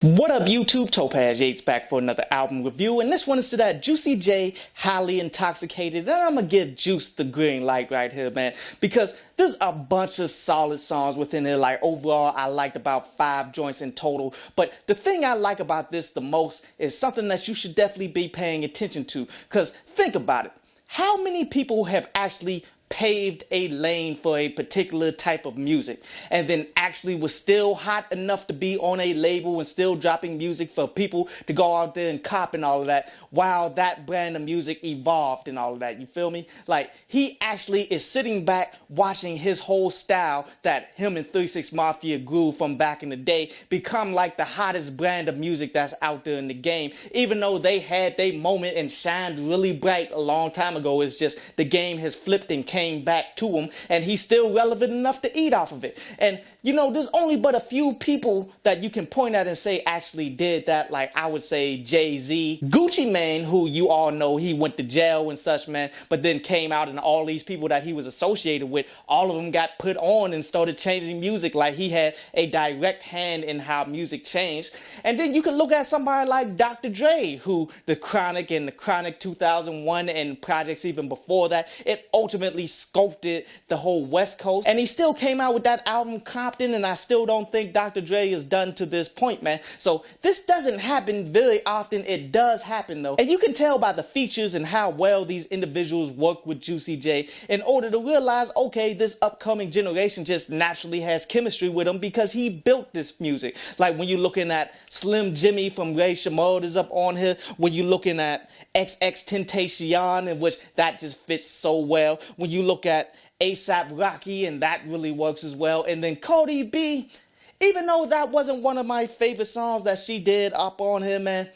What up YouTube, Topaz Yates back for another album review, and this one is to that Juicy J, Highly Intoxicated, and I'm gonna give Juice the green light right here, man, because there's a bunch of solid songs within it. Like overall, I liked about 5 joints in total, but the thing I like about this the most is something that you should definitely be paying attention to, because think about it. How many people have actually paved a lane for a particular type of music and then actually was still hot enough to be on a label and still dropping music for people to go out there and cop and all of that while that brand of music evolved and all of that? You feel me? Like, he actually is sitting back watching his whole style that him and 3 6 Mafia grew from back in the day become like the hottest brand of music that's out there in the game, even though they had their moment and shined really bright a long time ago. It's just the game has flipped and came back to him, and he's still relevant enough to eat off of it. And you know, there's only but a few people that you can point at and say actually did that. Like, I would say Jay-Z, Gucci Mane, who you all know he went to jail and such, man, but then came out, and all these people that he was associated with, all of them got put on and started changing music. Like, he had a direct hand in how music changed. And then you can look at somebody like Dr. Dre, who the Chronic and the Chronic 2001 and projects even before that, it ultimately sculpted the whole West Coast, and he still came out with that album Compton, and I still don't think Dr. Dre is done to this point, man. So this doesn't happen very often. It does happen though, and you can tell by the features and how well these individuals work with Juicy J in order to realize, okay, this upcoming generation just naturally has chemistry with him because he built this music. Like when you're looking at Slim Jimmy from Ray Shamard is up on here, when you're looking at XX Tentacion, in which that just fits so well. When you look at ASAP Rocky, and that really works as well. And then Cardi B, even though that wasn't one of my favorite songs that she did up on here, man,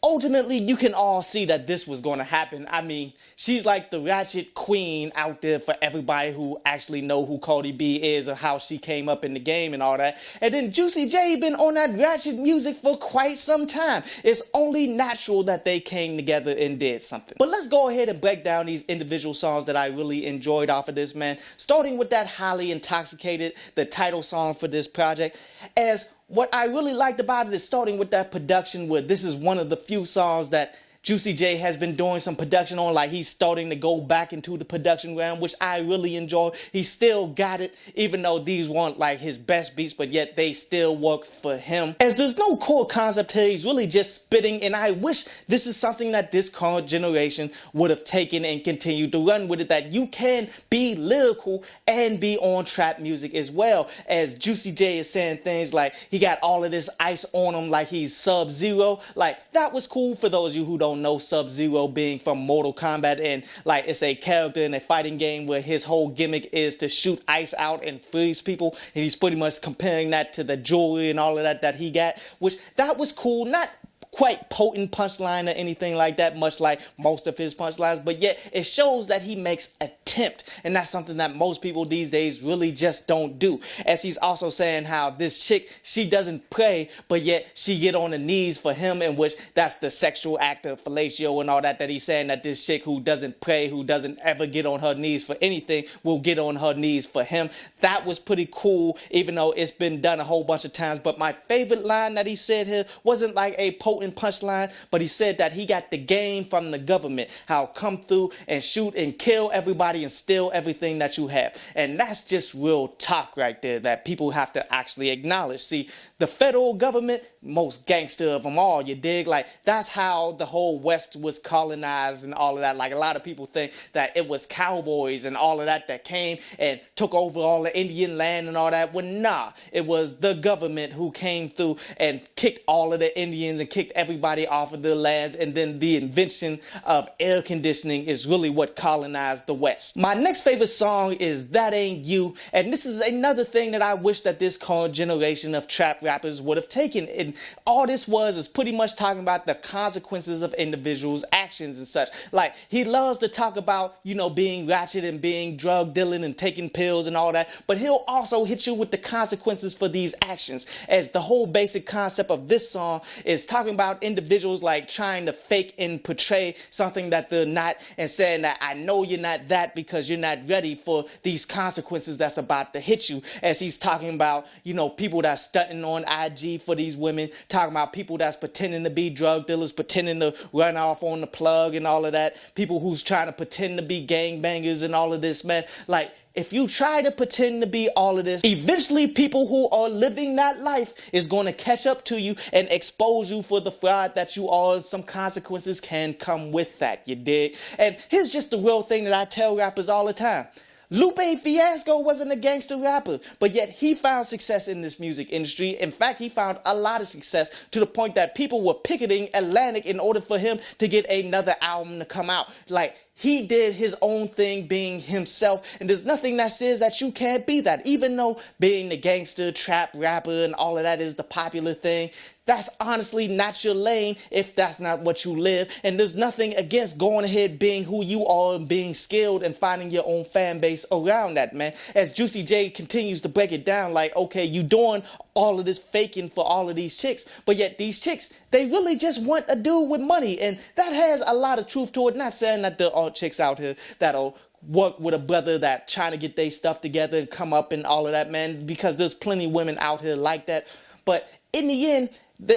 ultimately, you can all see that this was going to happen. I mean, she's like the ratchet queen out there for everybody who actually know who Cardi B is or how she came up in the game and all that. And then Juicy J been on that ratchet music for quite some time. It's only natural that they came together and did something. But let's go ahead and break down these individual songs that I really enjoyed off of this, man. Starting with that Highly Intoxicated, the title song for this project. As what I really liked about it is starting with that production, where this is one of the few songs that Juicy J has been doing some production on. Like, he's starting to go back into the production realm, which I really enjoy. He still got it, even though these weren't like his best beats, but yet they still work for him. As there's no core concept here, he's really just spitting, and I wish this is something that this current generation would have taken and continued to run with it, that you can be lyrical and be on trap music as well. As Juicy J is saying things like he got all of this ice on him like he's Sub-Zero. Like, that was cool for those of you who don't know Sub-Zero being from Mortal Kombat, and like it's a character in a fighting game where his whole gimmick is to shoot ice out and freeze people, and he's pretty much comparing that to the jewelry and all of that he got, which that was cool. Not quite potent punchline or anything like that, much like most of his punchlines, but yet it shows that he makes attempt, and that's something that most people these days really just don't do. As he's also saying how this chick, she doesn't pray, but yet she get on the knees for him, in which that's the sexual act of fellatio and all that he's saying, that this chick who doesn't pray, who doesn't ever get on her knees for anything, will get on her knees for him. That was pretty cool, even though it's been done a whole bunch of times. But my favorite line that he said here wasn't like a potent punchline, but he said that he got the game from the government, how come through and shoot and kill everybody and steal everything that you have. And that's just real talk right there that people have to actually acknowledge. See, the federal government, most gangster of them all, you dig? Like, that's how the whole West was colonized and all of that. Like, a lot of people think that it was cowboys and all of that came and took over all the Indian land and all that. Well, nah, it was the government who came through and kicked all of the Indians and kicked everybody off of their lands, and then the invention of air conditioning is really what colonized the West. My next favorite song is That Ain't You, and this is another thing that I wish that this current generation of trap rappers would have taken. And all this is pretty much talking about the consequences of individuals' actions and such. Like, he loves to talk about, you know, being ratchet and being drug dealing and taking pills and all that, but he'll also hit you with the consequences for these actions. As the whole basic concept of this song is talking about about individuals like trying to fake and portray something that they're not, and saying that I know you're not that because you're not ready for these consequences that's about to hit you. As he's talking about, you know, people that's stunting on IG for these women, talking about people that's pretending to be drug dealers, pretending to run off on the plug and all of that, people who's trying to pretend to be gangbangers and all of this, man. Like, if you try to pretend to be all of this, eventually people who are living that life is going to catch up to you and expose you for the fraud that you are. Some consequences can come with that, you dig? And here's just the real thing that I tell rappers all the time. Lupe Fiasco wasn't a gangster rapper, but yet he found success in this music industry. In fact, he found a lot of success to the point that people were picketing Atlantic in order for him to get another album to come out. Like, he did his own thing being himself, and there's nothing that says that you can't be that. Even though being the gangster, trap rapper, and all of that is the popular thing, that's honestly not your lane if that's not what you live. And there's nothing against going ahead being who you are and being skilled and finding your own fan base around that, man. As Juicy J continues to break it down, like, okay, you doing all of this faking for all of these chicks, but yet these chicks, they really just want a dude with money, and that has a lot of truth to it. Not saying that there are chicks out here that'll work with a brother that trying to get their stuff together and come up and all of that, man, because there's plenty of women out here like that. But in the end,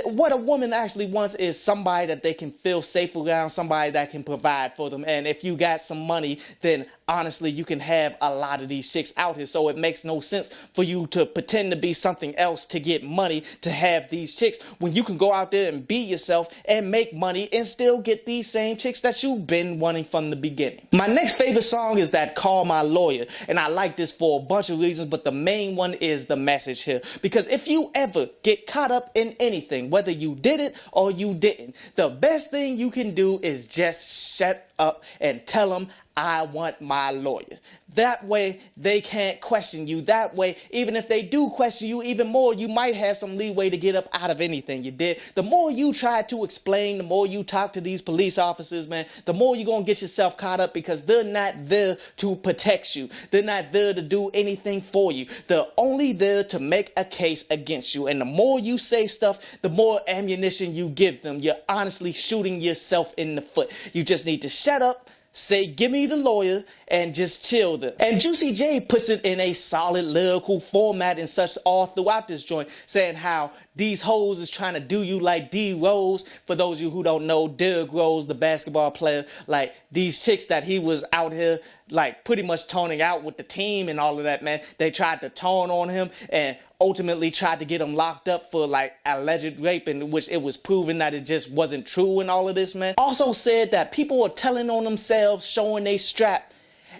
what a woman actually wants is somebody that they can feel safe around, somebody that can provide for them. And if you got some money, then honestly, you can have a lot of these chicks out here. So it makes no sense for you to pretend to be something else to get money to have these chicks, when you can go out there and be yourself and make money and still get these same chicks that you've been wanting from the beginning. My next favorite song is that Call My Lawyer, and I like this for a bunch of reasons, but the main one is the message here. Because if you ever get caught up in anything, whether you did it or you didn't, the best thing you can do is just shut up and tell them, I want my lawyer. That way, they can't question you. That way, even if they do question you even more, you might have some leeway to get up out of anything you did. The more you try to explain, the more you talk to these police officers, man, the more you're going to get yourself caught up, because they're not there to protect you. They're not there to do anything for you. They're only there to make a case against you. And the more you say stuff, the more ammunition you give them. You're honestly shooting yourself in the foot. You just need to shut up, say, give me the lawyer, and just chill there. And Juicy J puts it in a solid lyrical format and such all throughout this joint, saying how these hoes is trying to do you like D Rose. For those of you who don't know, Derrick Rose, the basketball player, like these chicks that he was out here like pretty much toning out with the team and all of that, man. They tried to tone on him and ultimately tried to get him locked up for like alleged rape, in which it was proven that it just wasn't true and all of this, man. Also said that people are telling on themselves, showing they strap,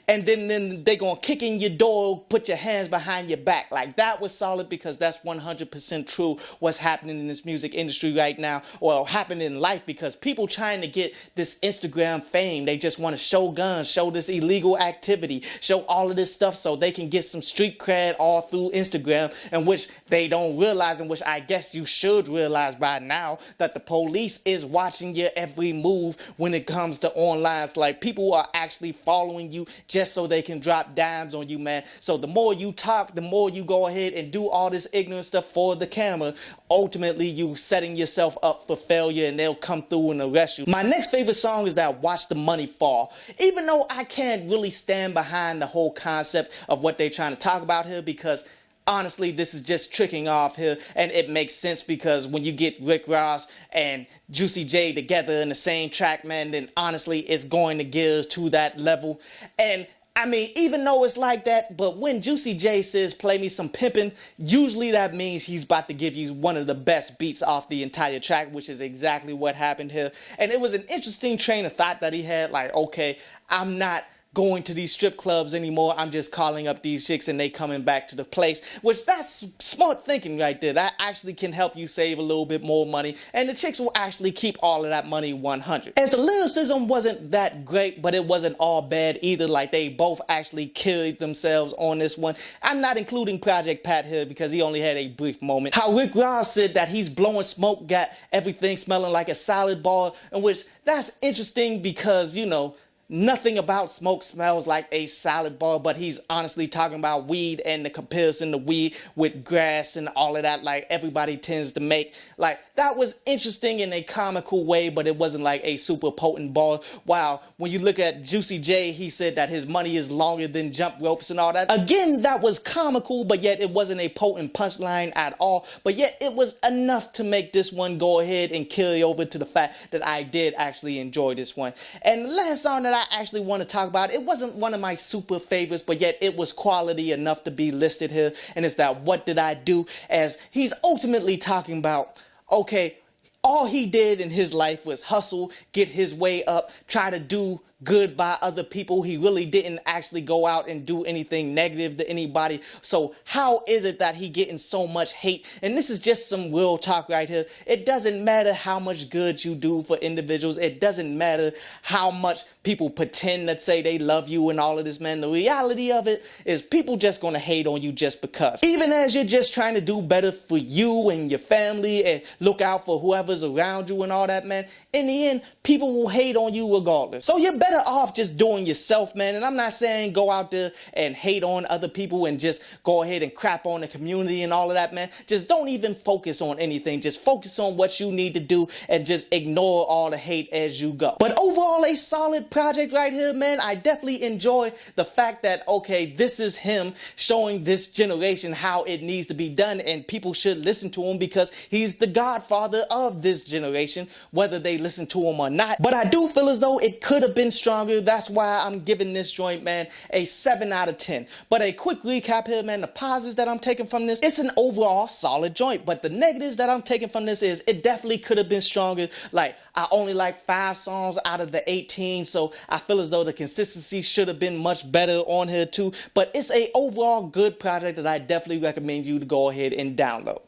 and then they gonna kick in your door, put your hands behind your back. Like, that was solid, because that's 100% true what's happening in this music industry right now, or happening in life, because people trying to get this Instagram fame, they just want to show guns, show this illegal activity, show all of this stuff so they can get some street cred all through Instagram, in which they don't realize, in which I guess you should realize by now, that the police is watching your every move when it comes to online. Like, people are actually following you just so they can drop dimes on you, man. So the more you talk, the more you go ahead and do all this ignorant stuff for the camera, ultimately you setting yourself up for failure, and they'll come through and arrest you. My next favorite song is that Watch the Money Fall. Even though I can't really stand behind the whole concept of what they're trying to talk about here, because honestly, this is just tricking off here, and it makes sense, because when you get Rick Ross and Juicy J together in the same track, man, then honestly, it's going to get us to that level. And I mean, even though it's like that, but when Juicy J says, play me some pimpin', usually that means he's about to give you one of the best beats off the entire track, which is exactly what happened here. And it was an interesting train of thought that he had, like, okay, I'm not going to these strip clubs anymore, I'm just calling up these chicks and they coming back to the place, which that's smart thinking right there. That actually can help you save a little bit more money, and the chicks will actually keep all of that money 100. As the lyricism wasn't that great, but it wasn't all bad either. Like, they both actually killed themselves on this one. I'm not including Project Pat here because he only had a brief moment. How Rick Ross said that he's blowing smoke, got everything smelling like a salad bar, in which that's interesting because, you know, nothing about smoke smells like a salad bar, but he's honestly talking about weed and the comparison to weed with grass and all of that, like everybody tends to make. Like, that was interesting in a comical way, but it wasn't like a super potent bar. Wow, when you look at Juicy J, he said that his money is longer than jump ropes and all that. Again, that was comical, but yet it wasn't a potent punchline at all. But yet it was enough to make this one go ahead and carry over to the fact that I did actually enjoy this one. And the last song that I actually want to talk about, it wasn't one of my super favorites, but yet it was quality enough to be listed here, and it's that What Did I Do? As he's ultimately talking about, okay, all he did in his life was hustle, get his way up, try to do good by other people. He really didn't actually go out and do anything negative to anybody. So how is it that he getting so much hate? And this is just some real talk right here. It doesn't matter how much good you do for individuals. It doesn't matter how much people pretend that say they love you and all of this, man. The reality of it is people just gonna hate on you just because. Even as you're just trying to do better for you and your family and look out for whoever's around you and all that, man, in the end, people will hate on you regardless. So you're better off just doing yourself, man. And I'm not saying go out there and hate on other people and just go ahead and crap on the community and all of that, man. Just don't even focus on anything. Just focus on what you need to do and just ignore all the hate as you go. But overall, a solid project right here, man. I definitely enjoy the fact that, okay, this is him showing this generation how it needs to be done, and people should listen to him because he's the godfather of this generation, whether they listen to him or not. But I do feel as though it could have been stronger. That's why I'm giving this joint, man, a 7 out of 10. But a quick recap here, man, the positives that I'm taking from this, it's an overall solid joint. But the negatives that I'm taking from this is it definitely could have been stronger. Like, I only like 5 songs out of the 18, so I feel as though the consistency should have been much better on here too. But it's a overall good project that I definitely recommend you to go ahead and download.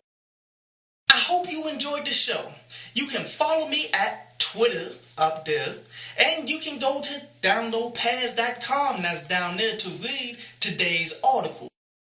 I hope you enjoyed the show. You can follow me at Twitter up there, and you can go to downloadpads.com, that's down there, to read today's article.